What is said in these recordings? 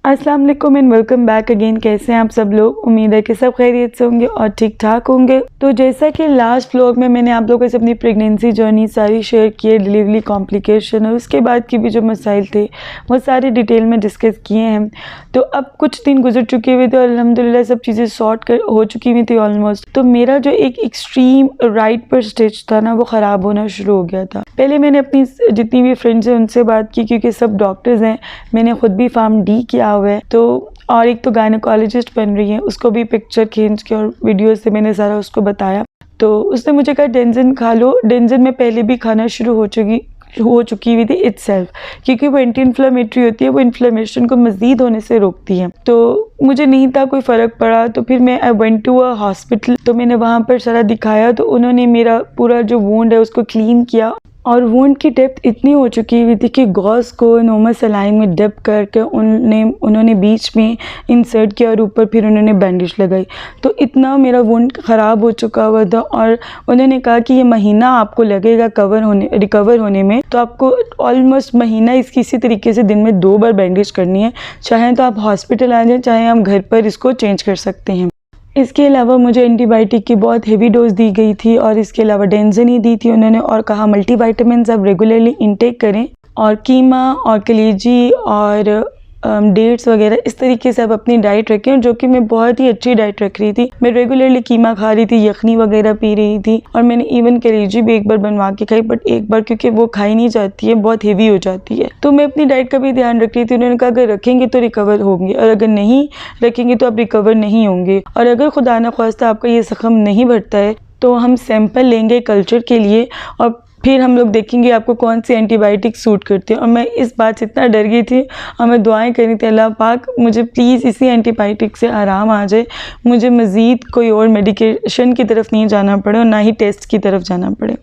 अस्सलाम वालेकुम and welcome back again. कैसे हैं आप सब लोग? उम्मीद है कि सब खैरियत से होंगे और ठीक ठाक होंगे। तो जैसा कि लास्ट व्लॉग में मैंने आप लोगों से अपनी प्रेगनेंसी जर्नी सारी शेयर की है, डिलीवरी कॉम्प्लिकेशन और उसके बाद की भी जो मसाइल थे वो सारे डिटेल में डिस्कस किए हैं। तो अब कुछ दिन गुजर चुके हुए थे और अल्हम्दुलिल्लाह सब चीज़ें सॉर्ट हो चुकी हुई थी ऑलमोस्ट। तो मेरा जो एक एक्सट्रीम राइट पर स्टेज था ना, वो ख़राब होना शुरू हो गया था। पहले मैंने अपनी जितनी भी फ्रेंड्स हैं उनसे बात की, क्योंकि सब डॉक्टर्स हैं, मैंने ख़ुद भी फार्म डी किया हुआ है। तो और एक तो गायनेकोलॉजिस्ट बन रही है, उसको भी पिक्चर खींच के और वीडियो से मैंने सारा उसको बताया। तो उसने मुझे कहा डेंजन खा लो। डेंजन में पहले भी खाना शुरू हो चुकी हुई थी इटसेल्फ, क्योंकि वो एंटी इन्फ्लेमेटरी होती है, वो इन्फ्लेमेशन को मज़ीद होने से रोकती है। तो मुझे नहीं था कोई फ़र्क पड़ा। तो फिर मैं I went to a hospital, तो मैंने वहाँ पर सारा दिखाया। तो उन्होंने मेरा पूरा जो वुंड है उसको क्लीन किया और वुंड की डेप्थ इतनी हो चुकी हुई थी कि गॉज को नॉर्मल सलाइन में डिप करके उन्होंने बीच में इंसर्ट किया और ऊपर फिर उन्होंने बैंडेज लगाई। तो इतना मेरा वुंड ख़राब हो चुका हुआ था और उन्होंने कहा कि ये महीना आपको लगेगा रिकवर होने में। तो आपको ऑलमोस्ट महीना इसकी इसी तरीके से दिन में 2 बार बैंडेज करनी है। चाहे तो आप हॉस्पिटल आ जाएँ, चाहे हम घर पर इसको चेंज कर सकते हैं। इसके अलावा मुझे एंटीबायोटिक की बहुत हेवी डोज दी गई थी और इसके अलावा डेंजन ही दी थी उन्होंने, और कहा मल्टीविटामिन्स आप रेगुलरली इंटेक करें और कीमा और कलेजी और डेट्स वगैरह इस तरीके से आप अपनी डाइट रखें। जो कि मैं बहुत ही अच्छी डाइट रख रही थी। मैं रेगुलरली कीमा खा रही थी, यखनी वगैरह पी रही थी और मैंने इवन कलेजी भी एक बार बनवा के खाई, बट एक बार क्योंकि वो खाई नहीं जाती है, बहुत हेवी हो जाती है। तो मैं अपनी डाइट का भी ध्यान रख रही थी। उन्होंने कहा अगर रखेंगे तो रिकवर होंगे और अगर नहीं रखेंगे तो आप रिकवर नहीं होंगे। और अगर खुदा न ख्वास्ता आपका ये जख्म नहीं भरता है तो हम सैंपल लेंगे कल्चर के लिए और फिर हम लोग देखेंगे आपको कौन सी एंटीबायोटिक सूट करती है। और मैं इस बात से इतना डर गई थी और मैं दुआएं करी थी, अल्लाह पाक मुझे प्लीज़ इसी एंटीबायोटिक से आराम आ जाए, मुझे मज़ीद कोई और मेडिकेशन की तरफ नहीं जाना पड़े और ना ही टेस्ट की तरफ जाना पड़े।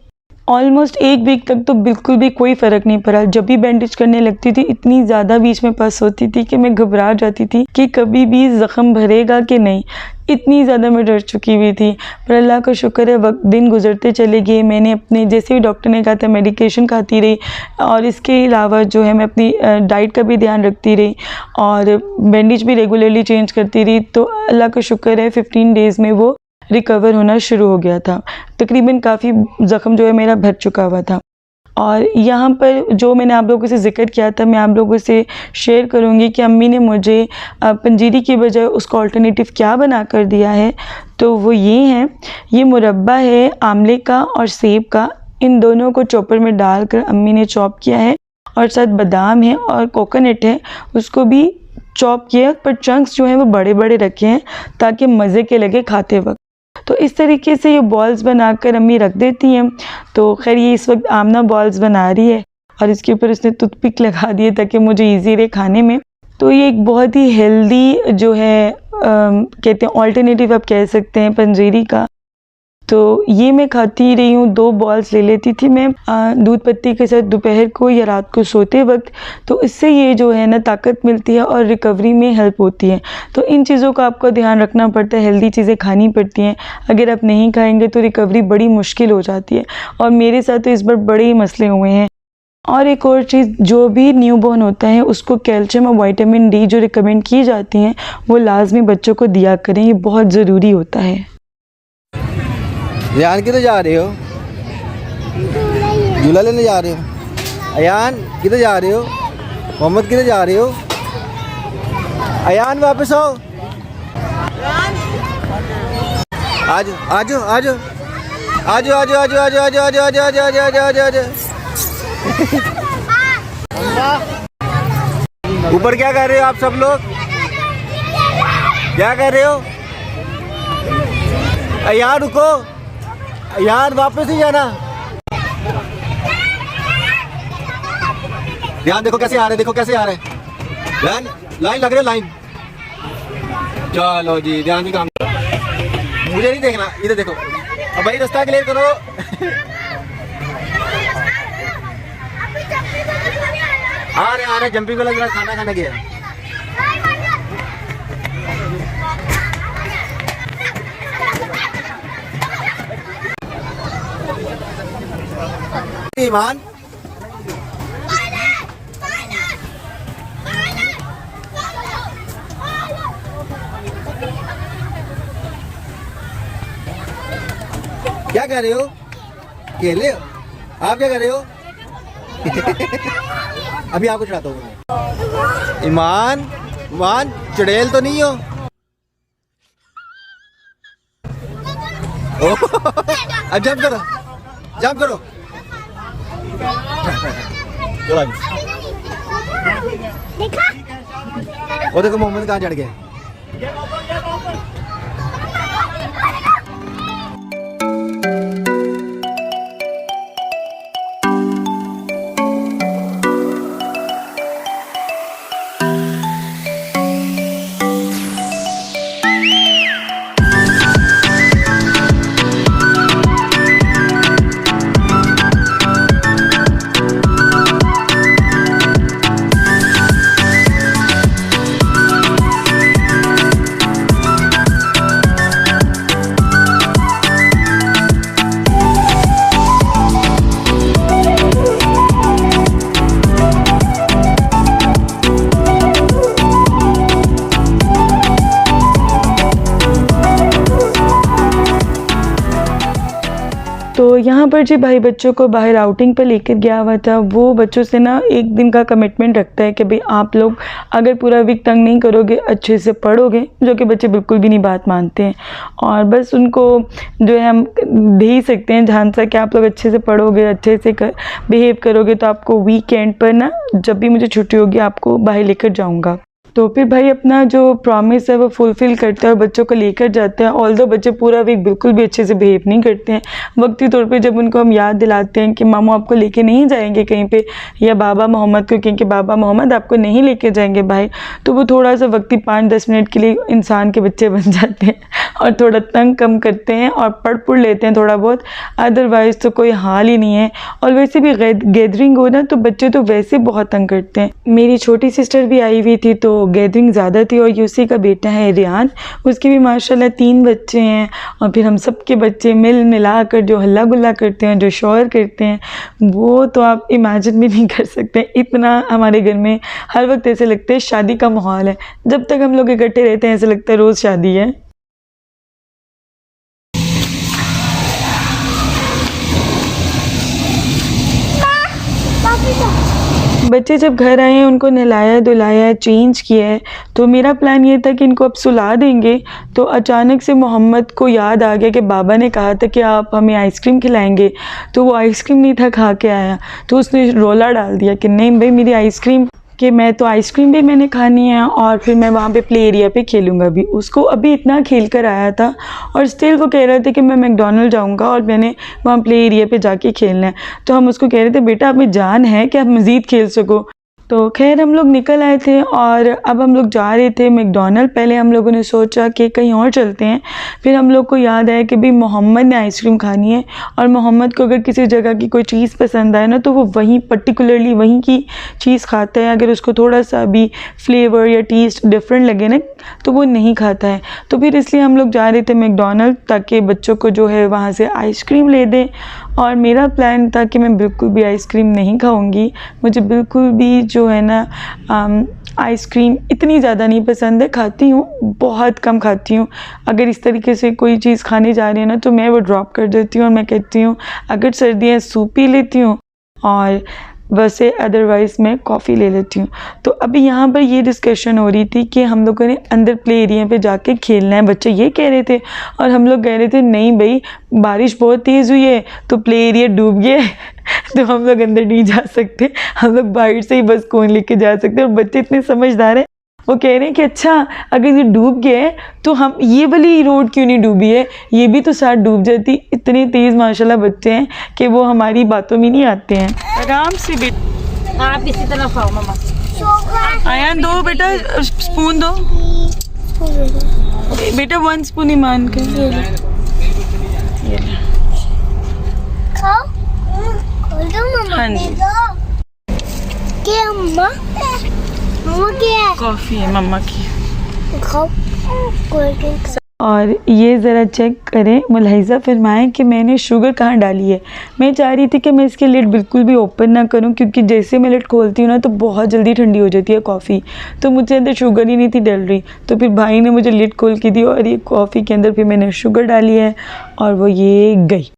ऑलमोस्ट 1 वीक तक तो बिल्कुल भी कोई फ़र्क नहीं पड़ा। जब भी बैंडेज करने लगती थी इतनी ज़्यादा बीच में पस होती थी कि मैं घबरा जाती थी कि कभी भी ज़ख्म भरेगा कि नहीं। इतनी ज़्यादा मैं डर चुकी हुई थी, पर अल्लाह का शुक्र है वक्त दिन गुजरते चले गए। मैंने अपने जैसे ही डॉक्टर ने कहा था मेडिकेशन खाती रही और इसके अलावा जो है मैं अपनी डाइट का भी ध्यान रखती रही और बैंडेज भी रेगुलरली चेंज करती रही। तो अल्लाह का शुक्र है 15 डेज़ में वो रिकवर होना शुरू हो गया था। तकरीबन काफ़ी ज़ख्म जो है मेरा भर चुका हुआ था। और यहाँ पर जो मैंने आप लोगों से ज़िक्र किया था, मैं आप लोगों से शेयर करूँगी कि अम्मी ने मुझे पंजीरी की बजाय उसका अल्टरनेटिव क्या बना कर दिया है। तो वो ये है, ये मुरब्बा है आंवले का और सेब का। इन दोनों को चॉपर में डालकर अम्मी ने चॉप किया है और साथ बादाम है और कोकोनट है, उसको भी चॉप किया, पर चंक्स जो हैं वो बड़े बड़े रखे हैं ताकि मज़े के लगे खाते वक्त। तो इस तरीके से ये बॉल्स बनाकर अम्मी रख देती हैं। तो खैर ये इस वक्त आमना बॉल्स बना रही है और इसके ऊपर उसने टूथपिक लगा दिए ताकि मुझे इजी रहे खाने में। तो ये एक बहुत ही हेल्दी जो है कहते हैं ऑल्टरनेटिव आप कह सकते हैं पंजीरी का। तो ये मैं खाती रही हूँ। 2 बॉल्स ले लेती थी मैं दूध पत्ती के साथ दोपहर को या रात को सोते वक्त। तो इससे ये जो है ना ताकत मिलती है और रिकवरी में हेल्प होती है। तो इन चीज़ों का आपको ध्यान रखना पड़ता है, हेल्दी चीज़ें खानी पड़ती हैं। अगर आप नहीं खाएंगे तो रिकवरी बड़ी मुश्किल हो जाती है और मेरे साथ तो इस बार बड़े ही मसले हुए हैं। और एक और चीज़, जो भी न्यूबॉर्न होता है उसको कैल्शियम और विटामिन डी जो रिकमेंड की जाती हैं वो लाजमी बच्चों को दिया करें, ये बहुत ज़रूरी होता है। अयान किधर जा रहे हो? झूला लेने जा रहे हो? अयान किधर जा रहे हो? मोहम्मद किधर जा रहे हो? अयान वापस आओ। आज आजो आजो आजो आजो आजो आजो आजो आजो आजो आजो आजो आजो आजो आजो। ऊपर क्या कर रहे हो आप सब लोग? क्या कर रहे हो? अयान रुको, यार वापस ही जाना। ध्यान देखो कैसे आ रहे, देखो कैसे आ रहे। लाइन लग रही है, लाइन। चलो जी, ध्यान भी काम। मुझे नहीं देखना, इधर देखो। अब भाई रास्ता क्लियर करो। आ रहे जंपिंग वाला खाना खाने गया। ईमान क्या कर रहे हो? केले हो? आप क्या कर रहे हो? अभी आपको चढ़ाता हूँ। ईमान, ईमान चुड़ैल तो नहीं हो? अब जंप करो, जंप करो। वो देखो मोहम्मद कहाँ चढ़ गए। तो यहाँ पर जो भाई बच्चों को बाहर आउटिंग पर लेकर गया हुआ था, वो बच्चों से ना एक दिन का कमिटमेंट रखता है कि भाई आप लोग अगर पूरा वीक तंग नहीं करोगे, अच्छे से पढ़ोगे, जो कि बच्चे बिल्कुल भी नहीं बात मानते हैं, और बस उनको जो है हम दे ही सकते हैं झांसा कि आप लोग अच्छे से पढ़ोगे, अच्छे से बिहेव करोगे तो आपको वीकेंड पर ना जब भी मुझे छुट्टी होगी आपको बाहर लेकर जाऊँगा। तो फिर भाई अपना जो प्रॉमिस है वो फुलफ़िल करता है और बच्चों को लेकर जाते हैं। ऑल्दो बच्चे पूरा वीक बिल्कुल भी अच्छे से बिहेव नहीं करते हैं। वक्ती तौर पे जब उनको हम याद दिलाते हैं कि मामू आपको लेके नहीं जाएंगे कहीं पे, या बाबा मोहम्मद को कहें कि बाबा मोहम्मद आपको नहीं लेके जाएंगे बाहर, तो वो थोड़ा सा वक्ती 5-10 मिनट के लिए इंसान के बच्चे बन जाते हैं और थोड़ा तंग कम करते हैं और पढ़ लेते हैं थोड़ा बहुत, अदरवाइज़ तो कोई हाल ही नहीं है। और वैसे भी गैदरिंग हो ना तो बच्चे तो वैसे बहुत तंग करते हैं। मेरी छोटी सिस्टर भी आई हुई थी तो गैदरिंग ज़्यादा थी, और यूसी का बेटा है रियान, उसके भी माशाल्लाह 3 बच्चे हैं, और फिर हम सब के बच्चे मिला कर जो हल्ला गुल्ला करते हैं, जो शोर करते हैं, वो तो आप इमेजिन भी नहीं कर सकते। इतना हमारे घर में हर वक्त ऐसे लगता है शादी का माहौल है। जब तक हम लोग इकट्ठे रहते हैं ऐसे लगता है रोज़ शादी है। बच्चे जब घर आए हैं, उनको नहलाया धुलाया चेंज किया है, तो मेरा प्लान ये था कि इनको अब सुला देंगे। तो अचानक से मोहम्मद को याद आ गया कि बाबा ने कहा था कि आप हमें आइसक्रीम खिलाएंगे, तो वो आइसक्रीम नहीं था खा के आया, तो उसने रोला डाल दिया कि नहीं भाई मेरी आइसक्रीम, कि मैं तो आइसक्रीम भी मैंने खानी है और फिर मैं वहाँ पे प्ले एरिया पे खेलूँगा भी। उसको अभी इतना खेल कर आया था और स्टिल वो कह रहे थे कि मैं मैकडॉनल्ड जाऊँगा और मैंने वहाँ प्ले एरिया पे जाके खेलना है। तो हम उसको कह रहे थे बेटा आप में जान है कि आप मज़ीद खेल सको। तो खैर हम लोग निकल आए थे और अब हम लोग जा रहे थे मैकडॉनल्ड। पहले हम लोगों ने सोचा कि कहीं और चलते हैं, फिर हम लोग को याद आया कि भाई मोहम्मद ने आइसक्रीम खानी है, और मोहम्मद को अगर किसी जगह की कोई चीज़ पसंद आए ना तो वो वहीं पर्टिकुलरली वहीं की चीज़ खाता है। अगर उसको थोड़ा सा भी फ्लेवर या टेस्ट डिफरेंट लगे ना तो वो नहीं खाता है। तो फिर इसलिए हम लोग जा रहे थे मैकडॉनल्ड ताकि बच्चों को जो है वहाँ से आइसक्रीम ले दें। और मेरा प्लान था कि मैं बिल्कुल भी आइसक्रीम नहीं खाऊंगी, मुझे बिल्कुल भी जो है ना आइसक्रीम इतनी ज़्यादा नहीं पसंद है, खाती हूँ बहुत कम खाती हूँ। अगर इस तरीके से कोई चीज़ खाने जा रही है ना तो मैं वो ड्रॉप कर देती हूँ और मैं कहती हूँ अगर सर्दी है सूप पी लेती हूँ और वैसे अदरवाइज़ मैं कॉफ़ी ले लेती हूँ। तो अभी यहाँ पर ये डिस्कशन हो रही थी कि हम लोगों ने अंदर प्ले एरिया पे जाके खेलना है, बच्चे ये कह रहे थे और हम लोग कह रहे थे नहीं भाई बारिश बहुत तेज़ हुई है तो प्ले एरिया डूब गया तो हम लोग अंदर नहीं जा सकते, हम लोग बाहर से ही बस कोन लेके जा सकते। और बच्चे इतने समझदार हैं, वो कह रहे हैं कि अच्छा अगर ये डूब गए हैं तो हम ये वाली रोड क्यों नहीं डूबी है, ये भी तो साथ डूब जाती। इतने तेज़ माशाल्लाह बच्चे हैं कि वो हमारी बातों में नहीं आते हैं। आराम से बेटा, आप इसी तरह खाओ मम्मा। आयान दो बेटा, स्पून दो बेटा, 1 स्पून ईमान के हाँ जी। क्या मम्मा? मम्मा क्या है? कॉफ़ी है मम्मा की। खाओ कोल्ड ड्रिंक। और ये ज़रा चेक करें, मुलाहिज़ा फरमाएं कि मैंने शुगर कहाँ डाली है। मैं चाह रही थी कि मैं इसकी लिड बिल्कुल भी ओपन ना करूं क्योंकि जैसे मैं लिड खोलती हूँ ना तो बहुत जल्दी ठंडी हो जाती है कॉफ़ी, तो मुझे अंदर शुगर ही नहीं थी डल रही। तो फिर भाई ने मुझे लिड खोल के दी और ये कॉफ़ी के अंदर फिर मैंने शुगर डाली है और वो ये गई।